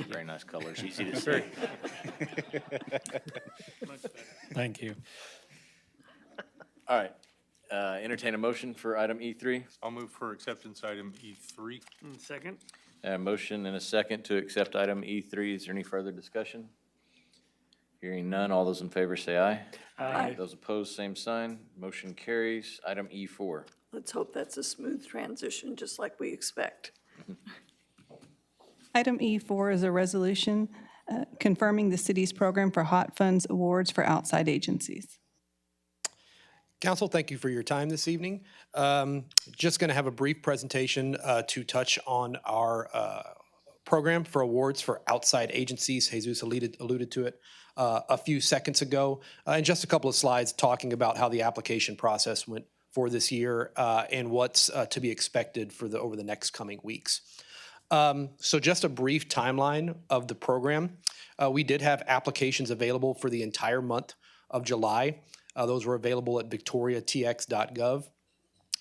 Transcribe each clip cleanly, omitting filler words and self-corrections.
Very nice colors, easy to see. Thank you. All right, entertain a motion for item E3. I'll move for acceptance item E3. Second? A motion and a second to accept item E3. Is there any further discussion? Hearing none, all those in favor say aye. Aye. Those opposed, same sign. Motion carries. Item E4. Let's hope that's a smooth transition, just like we expect. Item E4 is a resolution confirming the city's program for hot funds awards for outside agencies. Council, thank you for your time this evening. Just going to have a brief presentation to touch on our program for awards for outside agencies. Jesus alluded to it a few seconds ago. And just a couple of slides talking about how the application process went for this year and what's to be expected for over the next coming weeks. So just a brief timeline of the program. We did have applications available for the entire month of July. Those were available at victoriatx.gov.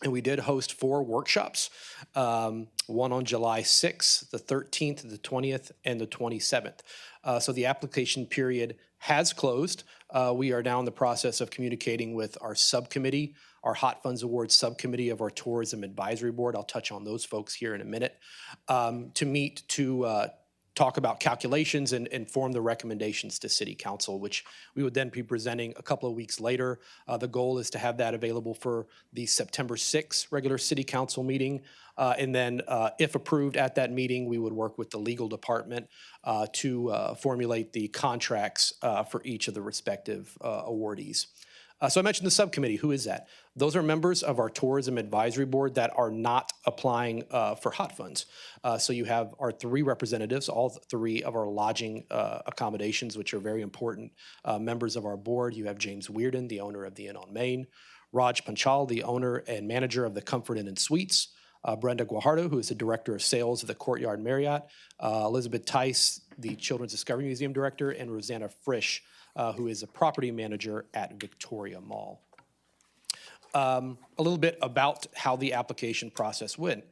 And we did host 4 workshops, one on July 6th, the 13th, the 20th, and the 27th. So the application period has closed. We are now in the process of communicating with our subcommittee, our Hot Funds Awards subcommittee of our Tourism Advisory Board. I'll touch on those folks here in a minute, to meet to talk about calculations and form the recommendations to City Council, which we would then be presenting a couple of weeks later. The goal is to have that available for the September 6th regular City Council meeting. And then if approved at that meeting, we would work with the legal department to formulate the contracts for each of the respective awardees. So I mentioned the subcommittee. Who is that? Those are members of our Tourism Advisory Board that are not applying for hot funds. So you have our 3 representatives, all 3 of our lodging accommodations, which are very important members of our board. You have James Weirden, the owner of the Inn on Main, Raj Panchal, the owner and manager of the Comfort Inn and Suites, Brenda Guajardo, who is the director of sales of the Courtyard Marriott, Elizabeth Tice, the Children's Discovery Museum director, and Rosanna Frisch, who is a property manager at Victoria Mall. A little bit about how the application process went.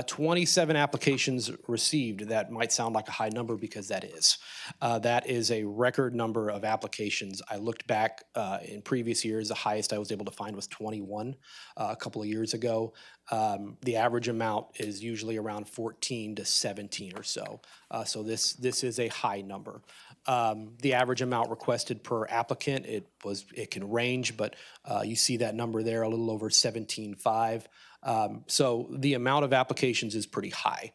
27 applications received. That might sound like a high number because that is. That is a record number of applications. I looked back in previous years. The highest I was able to find was 21 a couple of years ago. The average amount is usually around 14 to 17 or so. So this is a high number. The average amount requested per applicant, it can range, but you see that number there, a little over 17.5. So the amount of applications is pretty high.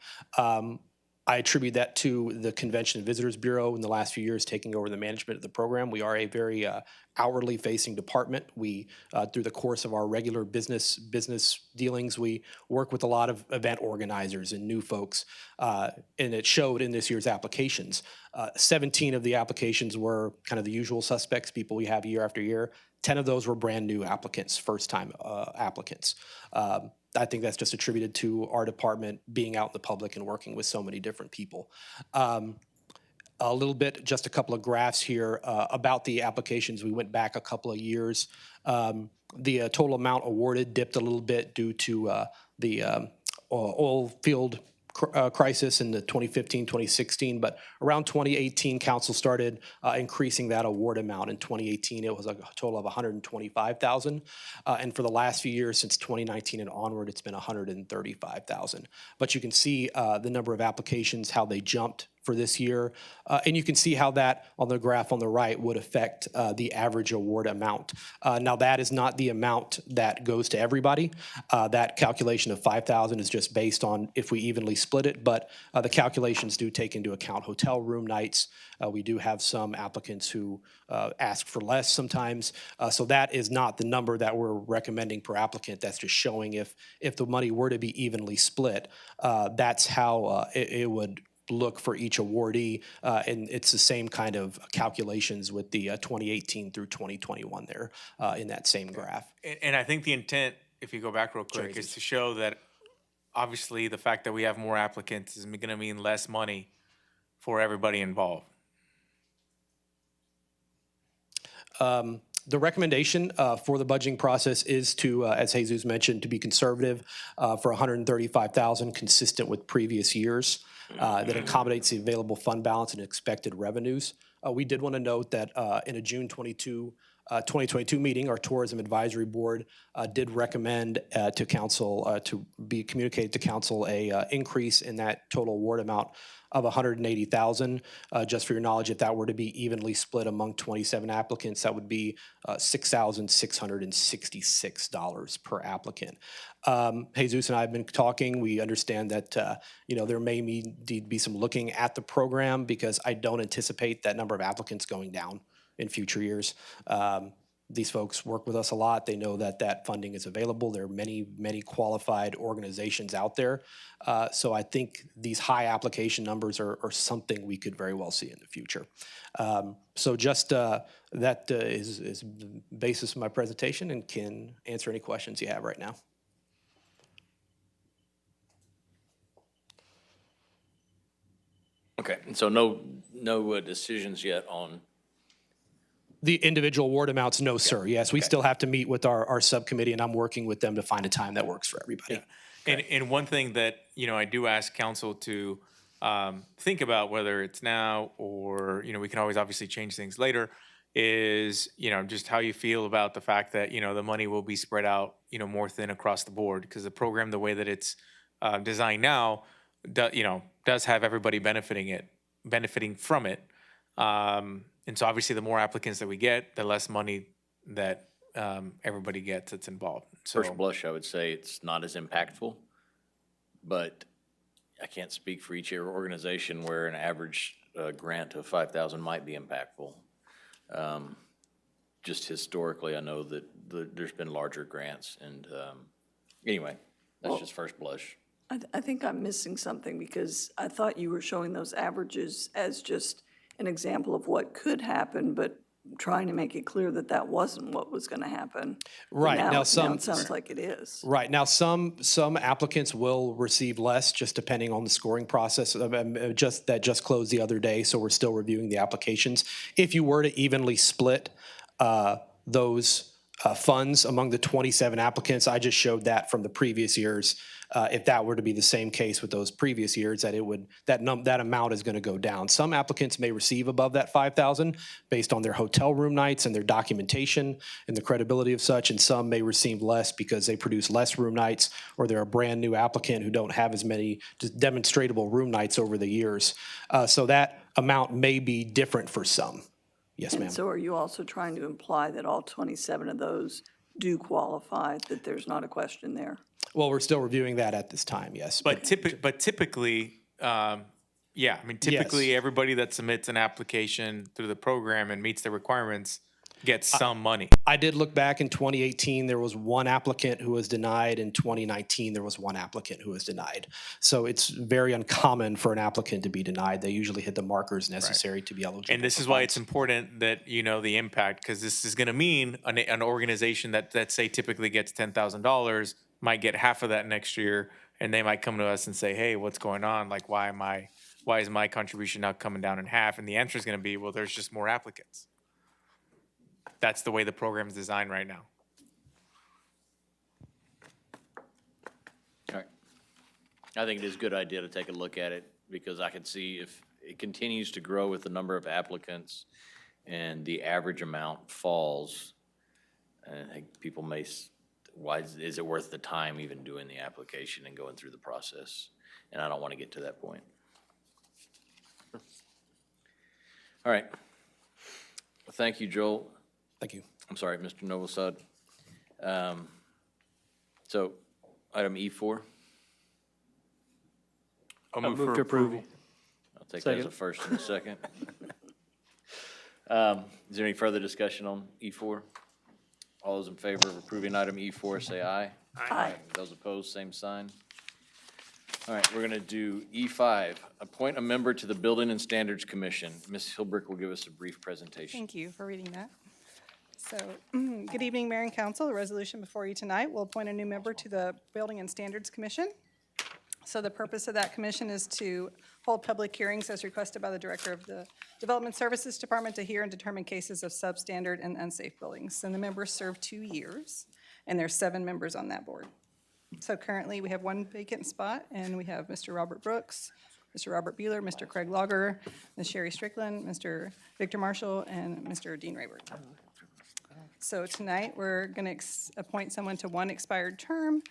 I attribute that to the Convention and Visitors Bureau in the last few years taking over the management of the program. We are a very outwardly facing department. We, through the course of our regular business dealings, we work with a lot of event organizers and new folks, and it showed in this year's applications. 17 of the applications were kind of the usual suspects, people we have year after year. 10 of those were brand new applicants, first-time applicants. I think that's just attributed to our department being out in the public and working with so many different people. A little bit, just a couple of graphs here about the applications. We went back a couple of years. The total amount awarded dipped a little bit due to the oil field crisis in the 2015, 2016, but around 2018, council started increasing that award amount. In 2018, it was a total of $125,000, and for the last few years, since 2019 and onward, it's been $135,000. But you can see the number of applications, how they jumped for this year, and you can see how that on the graph on the right would affect the average award amount. Now that is not the amount that goes to everybody. That calculation of $5,000 is just based on if we evenly split it, but the calculations do take into account hotel room nights. We do have some applicants who ask for less sometimes, so that is not the number that we're recommending per applicant. That's just showing if the money were to be evenly split, that's how it would look for each awardee, and it's the same kind of calculations with the 2018 through 2021 there in that same graph. And I think the intent, if you go back real quick, is to show that obviously the fact that we have more applicants is going to mean less money for everybody involved. The recommendation for the budgeting process is to, as Jesus mentioned, to be conservative for $135,000, consistent with previous years. that accommodates the available fund balance and expected revenues. We did want to note that in a June 2022 meeting, our Tourism Advisory Board did recommend to council, to be communicated to council, a increase in that total award amount of $180,000. Just for your knowledge, if that were to be evenly split among 27 applicants, that would be $6,666 per applicant. Jesus and I have been talking. We understand that there may need to be some looking at the program, because I don't anticipate that number of applicants going down in future years. These folks work with us a lot. They know that that funding is available. There are many, many qualified organizations out there. So I think these high application numbers are something we could very well see in the future. So just that is the basis of my presentation, and can answer any questions you have right now. Okay, and so no decisions yet on, The individual award amounts, no, sir. Yes, we still have to meet with our subcommittee, and I'm working with them to find a time that works for everybody. And one thing that, I do ask council to think about, whether it's now or, we can always obviously change things later, is, just how you feel about the fact that, the money will be spread out, more thin across the board. Because the program, the way that it's designed now, does have everybody benefiting from it. And so obviously the more applicants that we get, the less money that everybody gets that's involved. So first blush, I would say it's not as impactful, but I can't speak for each organization where an average grant of $5,000 might be impactful. Just historically, I know that there's been larger grants, and anyway, that's just first blush. I think I'm missing something, because I thought you were showing those averages as just an example of what could happen, but trying to make it clear that that wasn't what was going to happen. Right. Now It sounds like it is. Right. Now, some applicants will receive less, just depending on the scoring process. That just closed the other day, so we're still reviewing the applications. If you were to evenly split those funds among the 27 applicants, I just showed that from the previous years. If that were to be the same case with those previous years, that amount is going to go down. Some applicants may receive above that $5,000 based on their hotel room nights and their documentation and the credibility of such, and some may receive less because they produce less room nights, or they're a brand new applicant who don't have as many demonstratable room nights over the years. So that amount may be different for some. Yes, ma'am. And so are you also trying to imply that all 27 of those do qualify, that there's not a question there? Well, we're still reviewing that at this time, yes. But typically, typically everybody that submits an application through the program and meets the requirements gets some money. I did look back in 2018, there was one applicant who was denied. In 2019, there was one applicant who was denied. So it's very uncommon for an applicant to be denied. They usually hit the markers necessary to be eligible. And this is why it's important that you know the impact, because this is going to mean an organization that say typically gets $10,000 might get half of that next year, and they might come to us and say, hey, what's going on? Like, why is my contribution now coming down in half? And the answer is going to be, well, there's just more applicants. That's the way the program is designed right now. All right. I think it is a good idea to take a look at it, because I can see if it continues to grow with the number of applicants and the average amount falls, I think people may, why is it worth the time even doing the application and going through the process? And I don't want to get to that point. All right. Well, thank you, Joel. Thank you. I'm sorry, Mr. Novosad. So, item E4, I'll move for approval. I'll take that as a first and a second. Is there any further discussion on E4? All those in favor of approving item E4, say aye. Aye. Those opposed, same sign. All right, we're going to do E5, appoint a member to the Building and Standards Commission. Ms. Hilbrick will give us a brief presentation. Thank you for reading that. So, good evening, Mayor and Council. The resolution before you tonight will appoint a new member to the Building and Standards Commission. So the purpose of that commission is to hold public hearings as requested by the Director of the Development Services Department to hear and determine cases of substandard and unsafe buildings. And the members serve 2 years, and there's 7 members on that board. So currently, we have 1 vacant spot, and we have Mr. Robert Brooks, Mr. Robert Bueller, Mr. Craig Logger, Ms. Sherry Strickland, Mr. Victor Marshall, and Mr. Dean Raybert. So tonight, we're going to appoint someone to one expired term.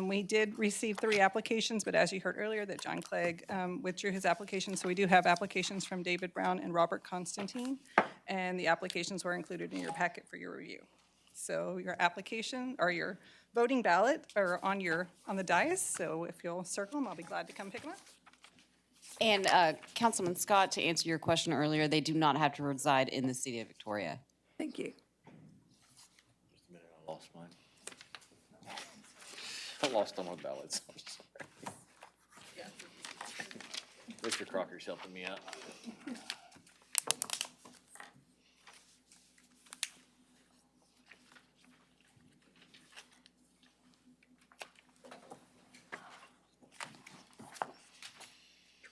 We did receive 3 applications, but as you heard earlier, that John Clegg withdrew his application. So we do have applications from David Brown and Robert Constantine, and the applications were included in your packet for your review. So your application, or your voting ballot are on the dais, so if you'll circle them, I'll be glad to come pick them up. And Councilman Scott, to answer your question earlier, they do not have to reside in the city of Victoria. Thank you. Just a minute, I lost mine. I lost all my ballots, I'm sorry. Mr. Crocker's helping me out.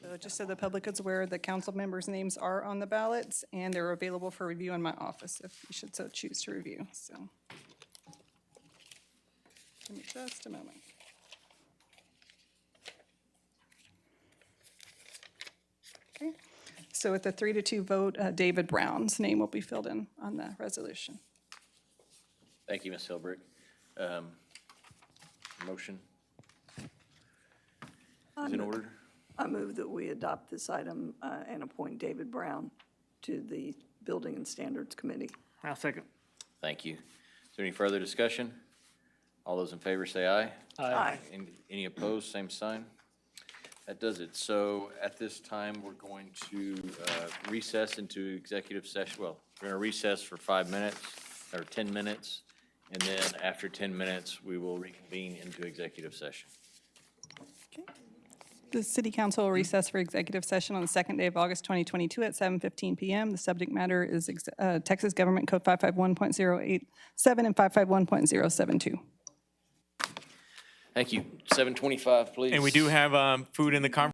So just so the public is aware, the council members' names are on the ballots, and they're available for review in my office if you should so choose to review, so. Give me just a moment. Okay, so with the 3-2 vote, David Brown's name will be filled in on the resolution. Thank you, Ms. Hilbrick. Motion is in order. I move that we adopt this item and appoint David Brown to the Building and Standards Committee. I'll second. Thank you. Is there any further discussion? All those in favor say aye. Aye. Any opposed, same sign. That does it. So at this time, we're going to recess into executive session. Well, we're going to recess for 5 minutes, or 10 minutes, and then after 10 minutes, we will reconvene into executive session. Okay. The city council will recess for executive session on the second day of August 2022 at 7:15 PM. The subject matter is Texas Government Code 551.087 and 551.072. Thank you. 7:25, please. And we do have food in the conference